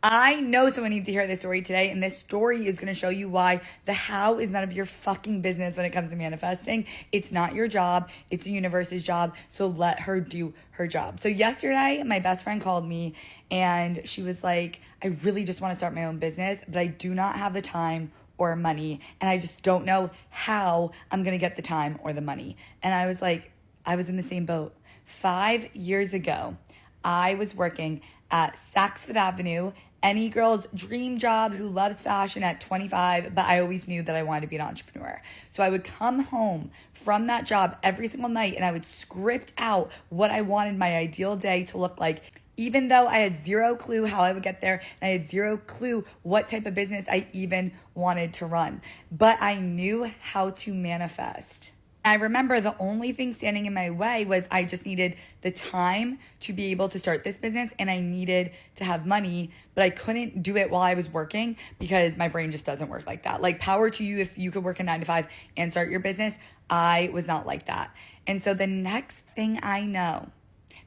I know someone needs to hear this story today, and this story is going to show you why the how is none of your fucking business when it comes to manifesting. It's not your job, it's the universe's job, so let her do her job. So yesterday, my best friend called me, and she was like, I really just want to start my own business, but I do not have the time or money, and I just don't know how I'm going to get the time or the money. And I was like, I was in the same boat. 5 years ago, I was working at Saks Fifth Avenue, any girl's dream job who loves fashion at 25, but I always knew that I wanted to be an entrepreneur. So I would come home from that job every single night and I would script out what I wanted my ideal day to look like, even though I had zero clue how I would get there and I had zero clue what type of business I even wanted to run. But I knew how to manifest. I remember the only thing standing in my way was I just needed the time to be able to start this business and I needed to have money, but I couldn't do it while I was working because my brain just doesn't work like that. Like, power to you if you could work a 9 to 5 and start your business. I was not like that. And so the next thing I know,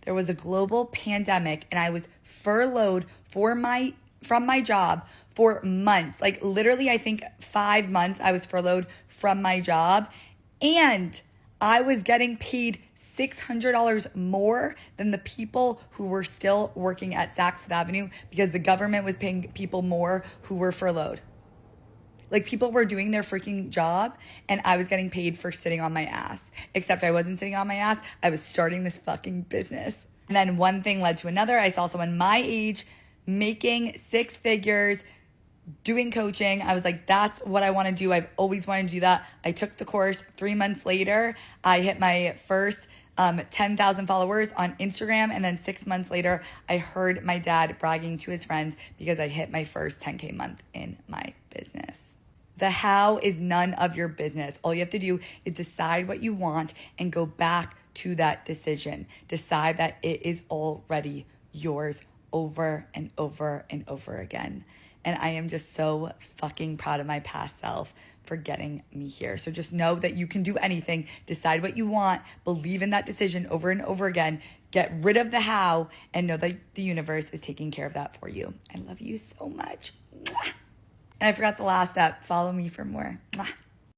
there was a global pandemic and I was furloughed from my job for months. Like, literally, I think 5 months I was furloughed from my job. And I was getting paid $600 more than the people who were still working at Saks Fifth Avenue because the government was paying people more who were furloughed. Like, people were doing their freaking job and I was getting paid for sitting on my ass. Except I wasn't sitting on my ass. I was starting this fucking business. And then one thing led to another. I saw someone my age making 6 figures, doing coaching. I was like, that's what I want to do. I've always wanted to do that. I took the course. 3 months later, I hit my first 10,000 followers on Instagram. And then 6 months later, I heard my dad bragging to his friends because I hit my first 10K month in my business. The how is none of your business. All you have to do is decide what you want and go back to that decision. Decide that it is already yours over and over and over again. And I am just so fucking proud of my past self for getting me here. So just know that you can do anything. Decide what you want. Believe in that decision over and over again. Get rid of the how and know that the universe is taking care of that for you. I love you so much. And I forgot the last step. Follow me for more.